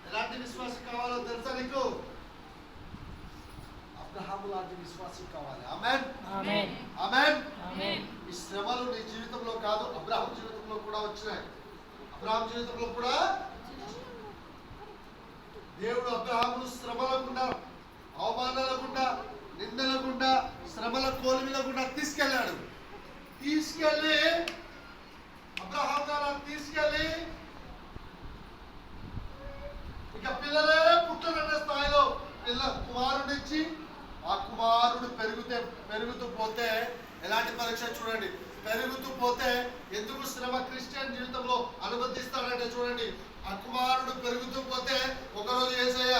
Speaker 1: ఎలాంటి విశ్వాసం కావాలో తెలుసా నీకు? అబ్రహాము లాంటి విశ్వాసం కావాలి. ఆమేన్.
Speaker 4: ఆమేన్.
Speaker 1: ఆమేన్.
Speaker 4: ఆమేన్.
Speaker 1: ఈ శ్రమలు నీ జీవితంలో కాదు, అబ్రహాం జీవితంలో కూడా వచ్చినాయి. అబ్రహాం జీవితంలో కూడా దేవుడు అబ్రహామును శ్రమల గుండా, అవమానాల గుండా, నిందల గుండా, శ్రమల కోలిమిల గుండా తీసుకెళ్ళాడు. తీసుకెళ్ళి అబ్రహాం గారు తీసుకెళ్ళి ఇక పిల్లలే పుట్టననే స్థాయిలో కుమారుడిచ్చి ఆ కుమారుడు పెరుగుతూ పోతే ఎలాంటి పరీక్ష చూడండి. పెరుగుతూ పోతే ఎందుకు శ్రమ క్రిస్టియన్ జీవితంలో అనుమతిస్తాడంటే చూడండి, ఆ కుమారుడు పెరుగుతూ పోతే ఒకరోజు యేసయ్య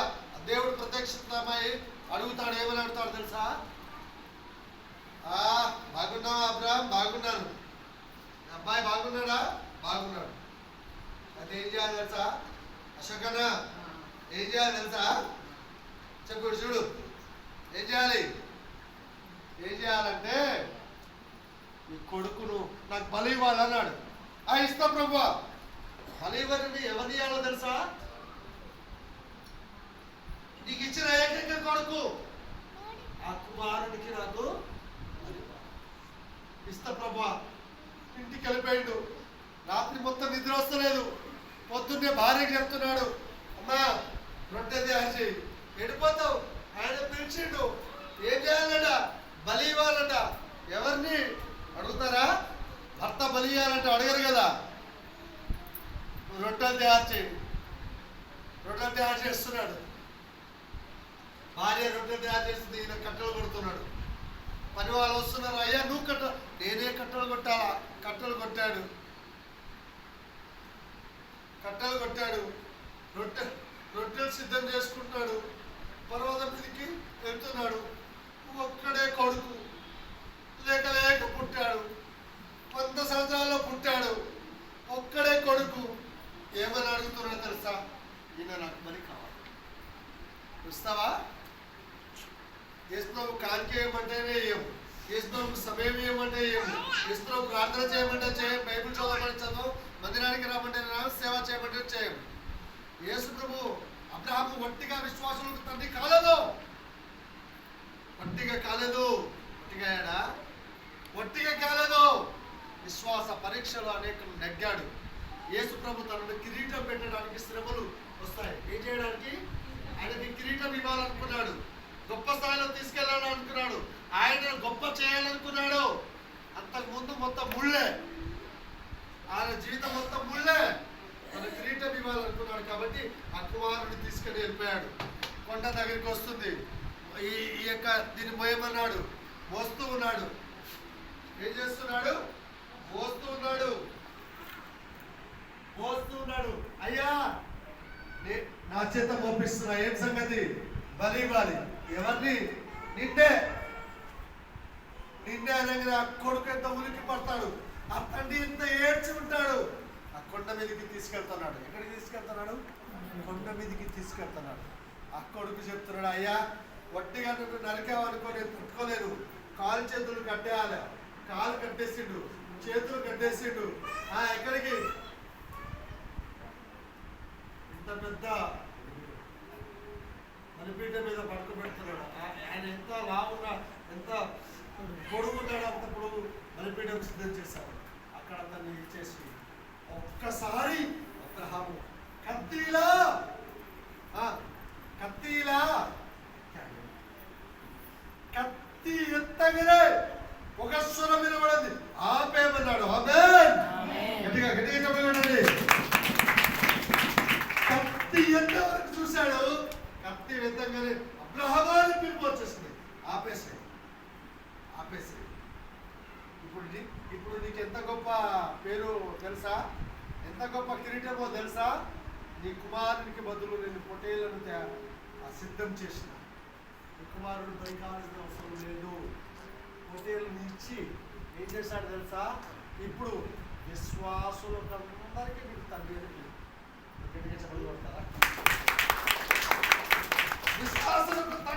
Speaker 1: దేవుడు ప్రత్యక్షమై అడుగుతాడు. ఏమని అడుగుతాడు తెలుసా? బాగున్నావా అబ్రహాం? బాగున్నాను. అబ్బాయి బాగున్నాడా? బాగున్నాడు. అయితే ఏం చేయాలి తెలుసా? అశోకనా ఏం చేయాలి తెలుసా? చెప్పు చూడు. ఏం చేయాలి? ఏం చేయాలంటే నీ కొడుకును నాకు బలి ఇవ్వాలన్నాడు. ఇస్తా ప్రభువా. బలి ఇవ్వని ఎవరిని ఇవ్వాలో తెలుసా? నీకు ఇచ్చిన ఏకైక కొడుకు ఆ కుమారుడికి నాకు ఇస్తా ప్రభువా. ఇంటికి వెళ్ళిపోయాడు. రాత్రి మొత్తం నిద్ర వస్తలేదు. పొద్దున్నే భార్యకి చెప్తున్నాడు, అమ్మా రొట్టె తయారు ఎడిపోతావు. ఆయన పిలిచిండు. ఏం చేయాలట? బలి ఇవ్వాలట. ఎవరిని అడుగుతారా? భర్త బలి ఇవ్వాలంటే అడగరు కదా. రొట్టెలు తయారు చేయి. రొట్టెలు తయారు చేస్తున్నాడు. భార్య రొట్టెలు తయారు చేస్తుంది. ఈయన కట్టెలు కొడుతున్నాడు. పని వాళ్ళు వస్తున్నారు. అయ్యా నువ్వు నేనే కట్టెలు కొట్టాలా? కట్టెలు కొట్టాడు. రొట్టెలు సిద్ధం చేసుకుంటాడు. పర్వతం మీదకి వెళ్తున్నాడు. ఒక్కడే కొడుకు లేక పుట్టాడు. 100 సంవత్సరాల్లో పుట్టాడు. ఒక్కడే కొడుకు. ఏమని అడుగుతున్నాడు తెలుసా? ఈయన నాకు బలి కావాలి. చూస్తావా? యేసుప్రభు కానుక ఏమంటేనే ఏము, యేసుప్రభు సమయం ఏమంటే ఏము, యేసుప్రభు ప్రార్థన చేయమంటే చేయం, బైబిల్ చదవమని చదువు, మందిరానికి రామంటే సేవ చేయమంటే చేయం. యేసుప్రభు అబ్రహాము ఒట్టిగా విశ్వాసులకు తండ్రి కాలేదు. ఒట్టిగా కాలేదు. విశ్వాస పరీక్షలు అనేకం నెగ్గాడు. యేసుప్రభు తనను కిరీటం పెట్టడానికి శ్రమలు వస్తాయి. ఏం చేయడానికి? ఆయనకి కిరీటం ఇవ్వాలనుకున్నాడు. గొప్ప స్థాయిలో తీసుకెళ్ళాలని అనుకున్నాడు. ఆయన గొప్ప చేయాలనుకున్నాడు. అంతకుముందు మొత్తం ముళ్ళే. ఆయన జీవితం మొత్తం ముళ్ళే. తన కిరీటం ఇవ్వాలనుకున్నాడు కాబట్టి ఆ కుమారుడిని తీసుకెళ్ళి వెళ్ళిపోయాడు. కొండ దగ్గరికి వస్తుంది. ఈ యొక్క దీన్ని మోయమన్నాడు. మోస్తూ ఉన్నాడు. ఏం చేస్తున్నాడు? మోస్తూ ఉన్నాడు. అయ్యా నా చేత మోపిస్తున్నా. ఏం సంగతి? బలి ఇవ్వాలి. ఎవరిని? నిన్నే అనగానే ఆ కొడుకు ఎంత ఉలికి పడతాడు. ఆ తండ్రి ఎంత ఏడ్చి ఉంటాడు. ఆ కొండ మీదకి తీసుకెళ్తున్నాడు. ఎక్కడికి తీసుకెళ్తున్నాడు? కొండ మీదకి తీసుకెళ్తున్నాడు. ఆ కొడుకు చెప్తున్నాడు, అయ్యా వట్టిగా నువ్వు నరికావనుకో నేను పుట్టుకోలేను. కాలు చేతులు కట్టేయాలి. కాలు కట్టేసిండు, చేతులు కట్టేసిండు. ఎక్కడికి? ఇంత పెద్ద బలిపీఠ మీద పడుకోబెడుతున్నాడు. ఆయన ఎంత లావున్నా, ఎంత పొడుగున్నాడు, అంత పొడుగు బలిపీఠం సిద్ధం చేశాడు. అక్కడ అతన్ని ఇచ్చేసి ఒక్కసారి అబ్రహాము కత్తిలా కత్తి ఎత్తగనే ఒక స్వరం వినబడింది. ఆపేమన్నాడు. గట్టిగా చెప్పండి. కత్తి ఎంత వరకు చూశాడు. కత్తి ఎత్తగానే అబ్రహామాని పిలుపు వచ్చేసింది. ఆపేసాయి. ఇప్పుడు నీకు ఎంత గొప్ప పేరు తెలుసా? ఎంత గొప్ప కిరీటమో తెలుసా? నీ కుమారునికి బదులు నేను పొటేళ్లను సిద్ధం చేసిన. నీ కుమారుడు బయకాల్సిన అవసరం లేదు. పొటేళ్లను ఇచ్చి ఏం చేశాడు తెలుసా? ఇప్పుడు విశ్వాసులకు అందరికీ మీకు తండ్రి అని చెప్పగలుగుతారా?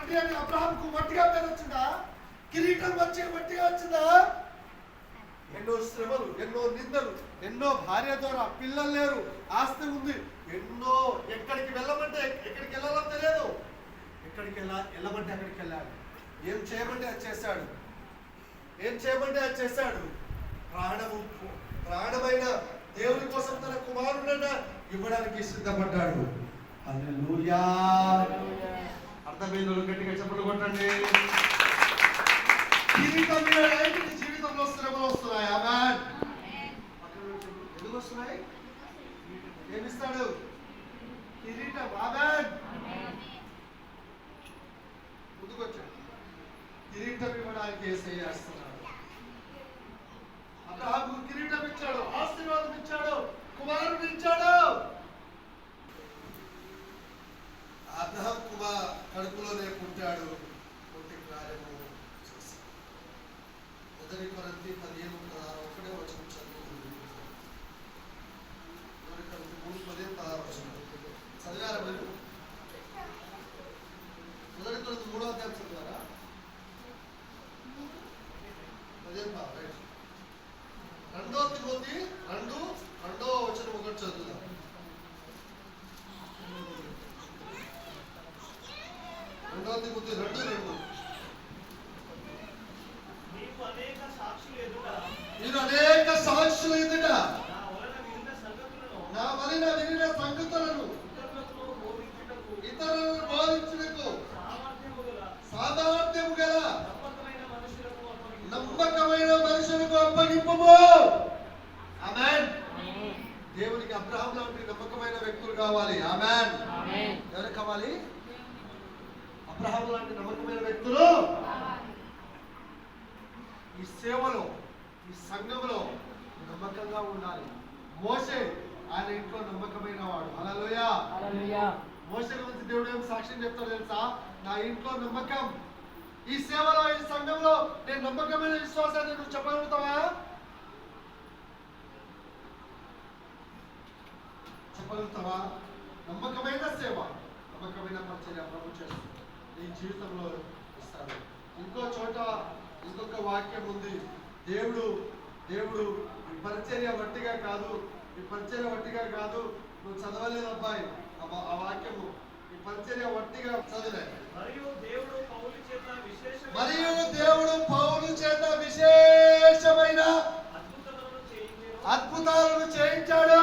Speaker 1: తండ్రి అని అబ్రహాంకు మట్టిగా పేరు వచ్చిందా? కిరీటం మట్టిగా వచ్చిందా? ఎన్నో శ్రమలు, ఎన్నో నిందలు, ఎన్నో భార్య ద్వారా, పిల్లలు లేరు, ఆస్తి ఉంది, ఎన్నో ఎక్కడికి వెళ్ళమంటే ఎక్కడికి వెళ్ళాలో తెలియదు, ఎక్కడికి వెళ్ళమంటే అక్కడికి వెళ్ళాడు. ఏం చేయమంటే అది చేశాడు, ఏం చేయమంటే అది చేశాడు. ప్రాణమైన దేవుని కోసం తన కుమారుడన ఇవ్వడానికి సిద్ధపడ్డాడు. హల్లెలూయా. అర్థమైన గట్టిగా చెప్పలు కొట్టండి. జీవితం మీద నీ జీవితంలో శ్రమలు వస్తున్నాయి. ఆమేన్. ఎందుకు వస్తున్నాయి? ఏమిస్తాడు? కిరీటం. ఆమేన్. ముందుకొచ్చాడు. కిరీటం ఇవ్వడానికి యేసయ్య చేస్తున్నాడు. అబ్రహాముకు కిరీటం ఇచ్చాడు, ఆశీర్వాదం ఇచ్చాడు, కుమారుడు ఇచ్చాడు. అబ్రహాం కడుపులోనే పుట్టాడు, పుట్టి కార్యము చేశాడు. 1 కొరింథీ 15:16 ఒకటే వచనం చదువుకుంది. 1 కొరింథీ 3:15-16 వచనం చదివారా మీరు? 1 కొరింథీ 3వ అధ్యాయం చదివారా? 15 రైట్. 2 తిమోతి 2:2 వచనం ఒకటి చదువుదాం. 2 తిమోతి 2:2 మీరు అనేక సాక్షుల ఎదుట నా వలన వినిన సంగతులను ఇతరులను బోధించుటకు సామర్థ్యము గల నమ్మకమైన మనుషులకు అప్పగింపుము. ఆమేన్. దేవునికి అబ్రహాం లాంటి నమ్మకమైన వ్యక్తులు కావాలి. ఆమేన్. ఎవరు కావాలి? అబ్రహాం లాంటి నమ్మకమైన వ్యక్తులు ఈ సేవలో, ఈ సంఘంలో నమ్మకంగా ఉండాలి. మోషే ఆయన ఇంట్లో నమ్మకమైన వాడు. హల్లెలూయా. మోషే గురించి దేవుడు ఏం సాక్ష్యం చెప్తాడు తెలుసా? నా ఇంట్లో నమ్మకం. ఈ సేవలో, ఈ సంఘంలో నేను నమ్మకమైన విశ్వాసాన్ని నువ్వు చెప్పగలుగుతావా? చెప్పగలుగుతావా? నమ్మకమైన సేవ, నమ్మకమైన పరిచర్య ప్రభు చేస్తుంది. నీ జీవితంలో ఇస్తాడు. ఇంకో చోట ఇంకొక వాక్యం ఉంది. దేవుడు ఈ పరిచర్య వట్టిగా కాదు, ఈ పరిచర్య వట్టిగా కాదు. నువ్వు చదవలేదు అబ్బాయి ఆ వాక్యము. ఈ పరిచర్య వట్టిగా చదివే. మరియు దేవుడు పౌలు చేత విశేషమైన అద్భుతాలను చేయించాడు.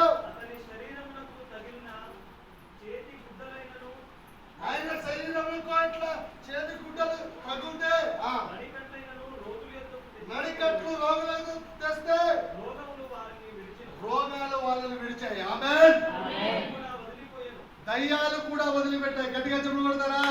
Speaker 1: ఆయన శరీరంలో అట్లా చేతి గుడ్డలు తగులుతే నడికట్లు రోగులకు తెస్తే రోగాలు వాళ్ళని విడిచాయి. ఆమేన్. దయ్యాలు కూడా వదిలిపెట్టాయి. గట్టిగా చెప్పబడతారా?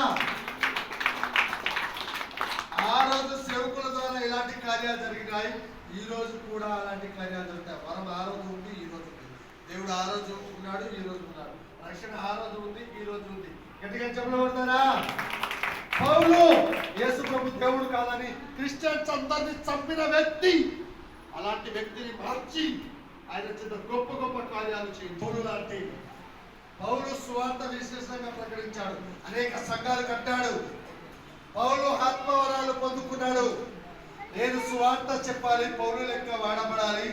Speaker 1: ఆ రోజు సేవకుల ద్వారా ఇలాంటి కార్యాలు జరిగినాయి. ఈ రోజు కూడా అలాంటి కార్యాలు జరుగుతాయి. వరం ఆ రోజు ఉంది, ఈ రోజు ఉంది. దేవుడు ఆ రోజు ఉన్నాడు, ఈ రోజు ఉన్నాడు. రక్షణ ఆ రోజు ఉంది, ఈ రోజు ఉంది. గట్టిగా చెప్పబడతారా? పౌలు యేసు ప్రభు దేవుడు కాదని క్రిస్టియన్స్ అందరినీ చంపిన వ్యక్తి. అలాంటి వ్యక్తిని మార్చి ఆయన చేత గొప్ప గొప్ప కార్యాలు చేయండి. పౌలు సువార్త విశేషంగా ప్రకటించాడు. అనేక సంఘాలు కట్టాడు. పౌలు ఆత్మవరాలు పొందుకున్నాడు. నేను సువార్త చెప్పాలి, పౌలు లెక్క వాడబడాలి.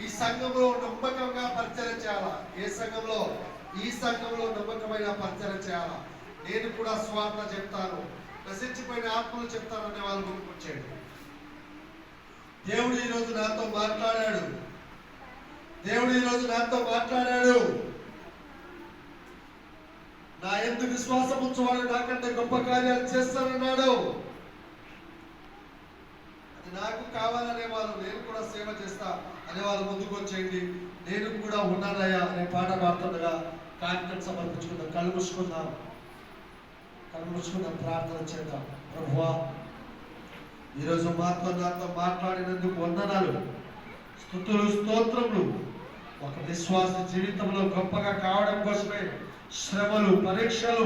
Speaker 1: ఈ సంఘంలో నమ్మకంగా పరిచయం చేయాలా? ఏ సంఘంలో? ఈ సంఘంలో నమ్మకమైన పరిచయం చేయాలా? నేను కూడా సువార్త చెప్తాను, నశించిపోయిన ఆత్మలు చెప్తాను అనే వాళ్ళు ముందుకొచ్చాడు. దేవుడు ఈరోజు నాతో మాట్లాడాడు. నా యందు విశ్వాసం ఉంచువాడు నాకంటే గొప్ప కార్యాలు చేస్తానన్నాడు. అది నాకు కావాలనే వాళ్ళు, నేను కూడా సేవ చేస్తా అనే వాళ్ళు ముందుకు వచ్చేయండి. నేను కూడా ఉన్నానయ్యా అనే పాట పాడుతుండగా కార్యక్రమం సమర్పించుకుందాం. కళ్ళు మూసుకుందాం, ప్రార్థన చేద్దాం. ప్రభువా, ఈరోజు నాతో మాట్లాడినందుకు వందనాలు, స్తుతులు, స్తోత్రములు. ఒక విశ్వాస జీవితంలో గొప్పగా కావడం కోసమే శ్రమలు, పరీక్షలు,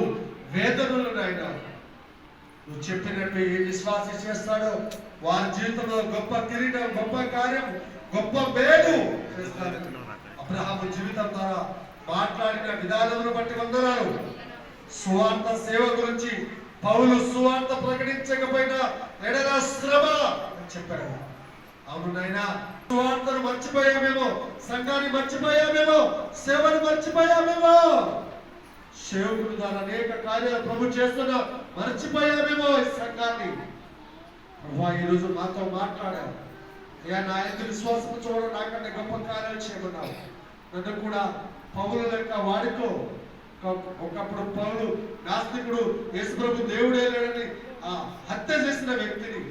Speaker 1: వేదనలు నాయన నువ్వు చెప్పినట్టు ఏ విశ్వాసి చేస్తాడో వారి జీవితంలో గొప్ప కిరీటం, గొప్ప కార్యం, గొప్ప మేలు చేస్తాడు. అబ్రహాము జీవితం ద్వారా మాట్లాడిన విధానమును బట్టి వందనాలు. సువార్త సేవ గురించి పౌలు సువార్త ప్రకటించకపోయినా ఎడల శ్రమ అని చెప్పాడు. అవును నాయనా, సువార్తను మర్చిపోయామేమో, సంఘాన్ని మర్చిపోయామేమో, సేవను మర్చిపోయామేమో, సేవకుడు ద్వారా అనేక కార్యాలు ప్రభు చేస్తున్నా మర్చిపోయామేమో ఈ సంఘాన్ని. ప్రభు ఈరోజు మాతో మాట్లాడారు. అయ్యా, నా యొక్క విశ్వాసం చూడడం నాకంటే గొప్ప కార్యాలు చేయమన్నావు. నన్ను కూడా పౌలు లెక్క వాడుకో. ఒకప్పుడు పౌలు నాస్తికుడు, యేసుప్రభు దేవుడే లేడని హత్య చేసిన వ్యక్తిని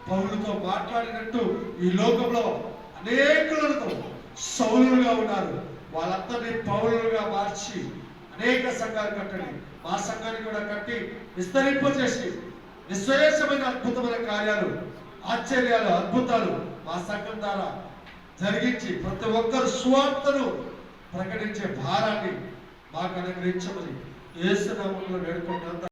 Speaker 1: పౌలుతో మాట్లాడినట్టు ఈ లోకంలో అనేకులతో సౌలులుగా ఉన్నారు. వాళ్ళందరినీ పౌలులుగా మార్చి అనేక సంఘాలు కట్టండి. మా సంఘాన్ని కూడా కట్టి విస్తరింపజేసి విశ్వేషమైన అద్భుతమైన కార్యాలు, ఆశ్చర్యాలు, అద్భుతాలు మా సంఘం ద్వారా జరిగించి ప్రతి ఒక్కరు సువార్తను ప్రకటించే భారాన్ని మాకు అనుగ్రహించమని యేసు నామములో వేడుకుంటున్నాం.